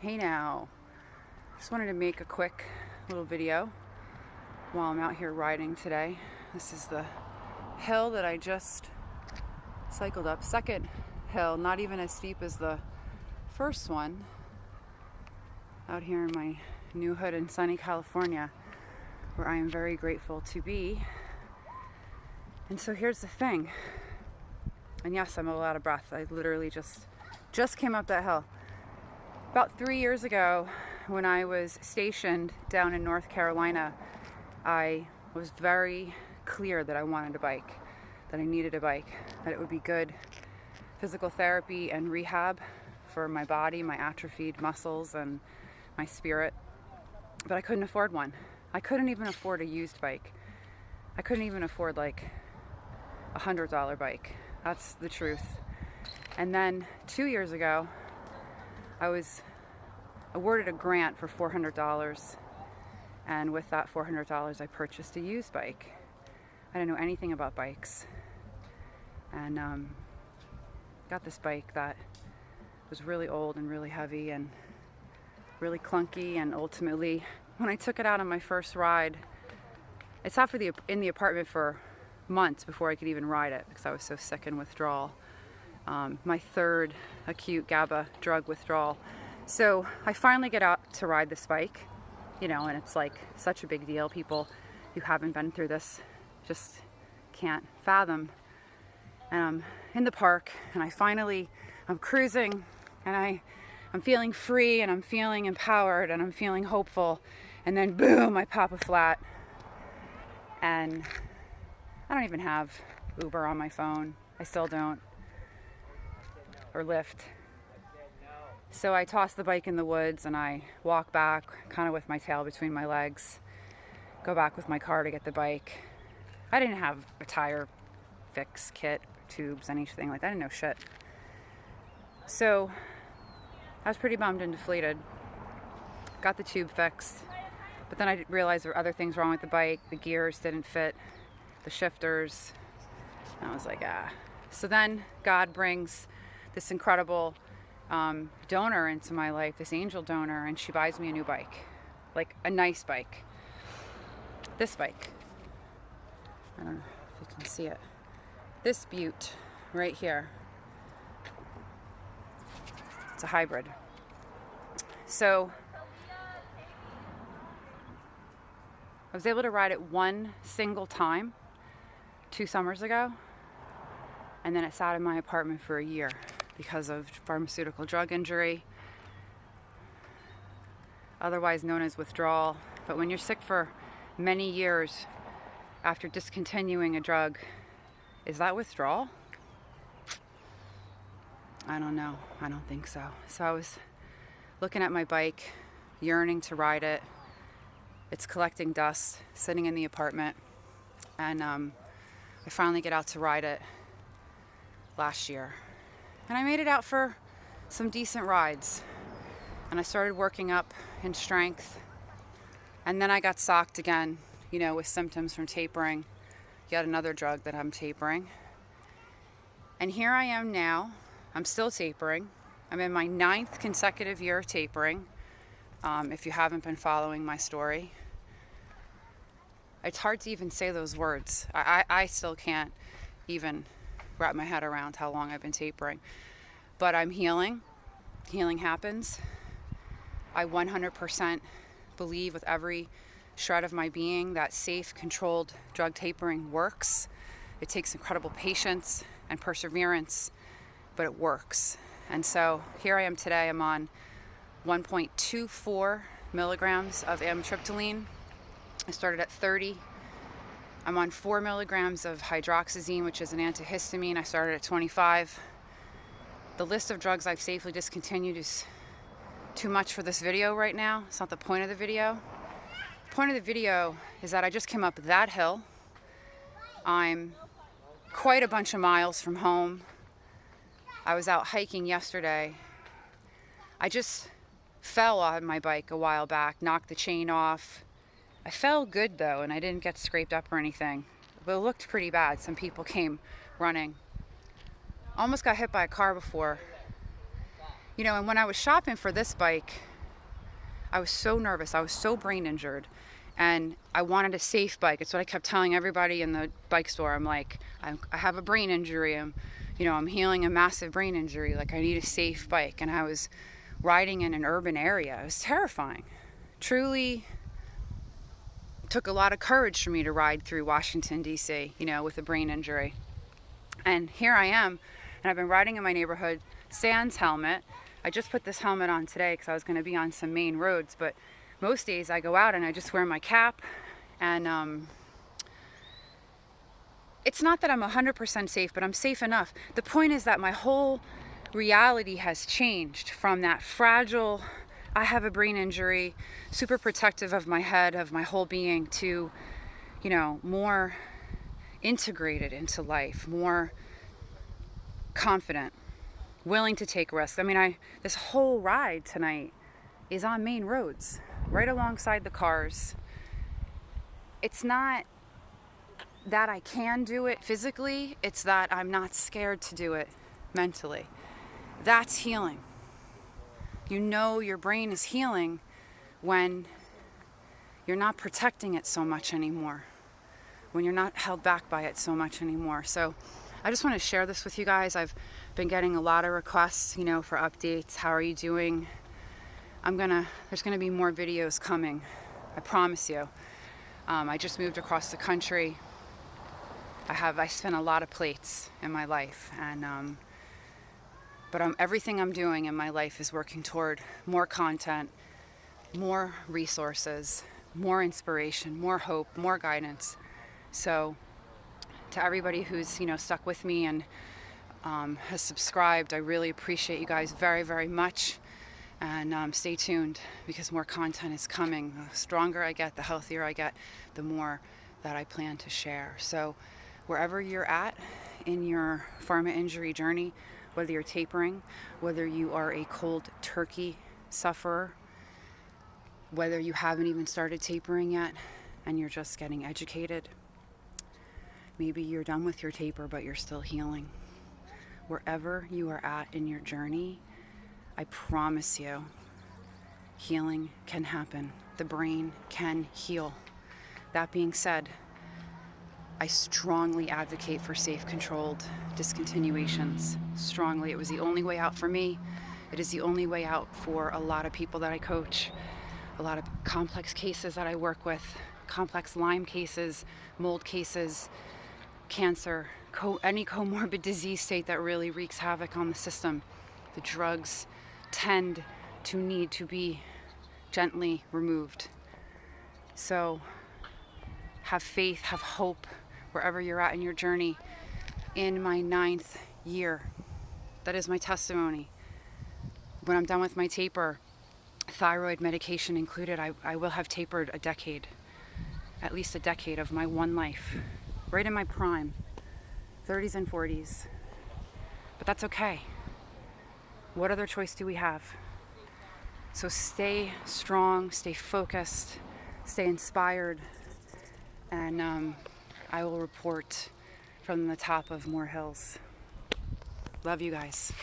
Hey now, just wanted to make a quick little video while I'm out here riding today. This is the hill that I just cycled up. Second hill, not even as steep as the first one, out here in my new hood in sunny California, where I am very grateful to be. And so here's the thing, and yes, I'm a little out of breath. I literally just came up that hill. About 3 years ago, when I was stationed down in North Carolina, I was very clear that I wanted a bike, that I needed a bike, that it would be good physical therapy and rehab for my body, my atrophied muscles, and my spirit. But I couldn't afford one. I couldn't even afford a used bike. I couldn't even afford like $100 bike. That's the truth. And then 2 years ago, I was awarded a grant for $400, and with that $400 I purchased a used bike. I didn't know anything about bikes, and got this bike that was really old and really heavy and really clunky, and ultimately when I took it out on my first ride, it sat in the apartment for months before I could even ride it because I was so sick and withdrawal. My third acute GABA drug withdrawal. So I finally get out to ride this bike, and it's like such a big deal. People who haven't been through this just can't fathom. And I'm in the park, and I'm cruising, and I'm feeling free, and I'm feeling empowered, and I'm feeling hopeful. And then boom, I pop a flat. And I don't even have Uber on my phone. I still don't. Or Lyft. So I toss the bike in the woods and I walk back kind of with my tail between my legs, go back with my car to get the bike. I didn't have a tire fix kit, tubes, anything like that. I didn't know shit. So I was pretty bummed and deflated. Got the tube fixed, but then I realized there were other things wrong with the bike. The gears didn't fit, the shifters. And I was like, ah. So then God brings this incredible donor into my life, this angel donor, and she buys me a new bike, like a nice bike. This bike, I don't know if you can see it, this beaut right here. It's a hybrid. So I was able to ride it one single time 2 summers ago, and then it sat in my apartment for a year because of pharmaceutical drug injury, otherwise known as withdrawal. But when you're sick for many years after discontinuing a drug, is that withdrawal? I don't know. I don't think so. So I was looking at my bike, yearning to ride it. It's collecting dust, sitting in the apartment, and I finally get out to ride it last year. And I made it out for some decent rides. And I started working up in strength. And then I got socked again, with symptoms from tapering. Yet another drug that I'm tapering. And here I am now. I'm still tapering. I'm in my 9th consecutive year of tapering. If you haven't been following my story. It's hard to even say those words. I still can't even wrap my head around how long I've been tapering. But I'm healing. Healing happens. I 100% believe with every shred of my being that safe, controlled drug tapering works. It takes incredible patience and perseverance, but it works. And so here I am today. I'm on 1.24 milligrams of amitriptyline. I started at 30. I'm on 4 milligrams of hydroxyzine, which is an antihistamine. I started at 25. The list of drugs I've safely discontinued is too much for this video right now. It's not the point of the video. The point of the video is that I just came up that hill. I'm quite a bunch of miles from home. I was out hiking yesterday. I just fell on my bike a while back, knocked the chain off. I fell good though, and I didn't get scraped up or anything, but it looked pretty bad. Some people came running. Almost got hit by a car before. And when I was shopping for this bike, I was so nervous. I was so brain injured. And I wanted a safe bike. It's what I kept telling everybody in the bike store. I'm like, I have a brain injury. I'm healing a massive brain injury. Like, I need a safe bike. And I was riding in an urban area. It was terrifying. Truly took a lot of courage for me to ride through Washington, D.C., with a brain injury. And here I am, and I've been riding in my neighborhood, sans helmet. I just put this helmet on today because I was going to be on some main roads, but most days I go out and I just wear my cap, and it's not that I'm 100% safe, but I'm safe enough. The point is that my whole reality has changed from that fragile, I have a brain injury, super protective of my head, of my whole being, to, more integrated into life, more confident, willing to take risks. This whole ride tonight is on main roads, right alongside the cars. It's not that I can do it physically, it's that I'm not scared to do it mentally. That's healing. Your brain is healing when you're not protecting it so much anymore, when you're not held back by it so much anymore. So I just want to share this with you guys. I've been getting a lot of requests, for updates. How are you doing? There's gonna be more videos coming. I promise you. I just moved across the country. I spent a lot of plates in my life, and but everything I'm doing in my life is working toward more content, more resources, more inspiration, more hope, more guidance. So to everybody who's stuck with me and has subscribed, I really appreciate you guys very, very much. And stay tuned, because more content is coming. The stronger I get, the healthier I get, the more that I plan to share. So wherever you're at in your pharma injury journey, whether you're tapering, whether you are a cold turkey sufferer, whether you haven't even started tapering yet and you're just getting educated, maybe you're done with your taper but you're still healing. Wherever you are at in your journey, I promise you, healing can happen. The brain can heal. That being said, I strongly advocate for safe, controlled discontinuations. Strongly. It was the only way out for me. It is the only way out for a lot of people that I coach, a lot of complex cases that I work with, complex Lyme cases, mold cases, cancer, any comorbid disease state that really wreaks havoc on the system. The drugs tend to need to be gently removed. So have faith, have hope, wherever you're at in your journey. In my 9th year, that is my testimony. When I'm done with my taper, thyroid medication included, I will have tapered a decade, at least a decade of my one life, right in my prime, 30s and 40s. But that's okay. What other choice do we have? So stay strong, stay focused, stay inspired, and I will report from the top of more hills. Love you guys.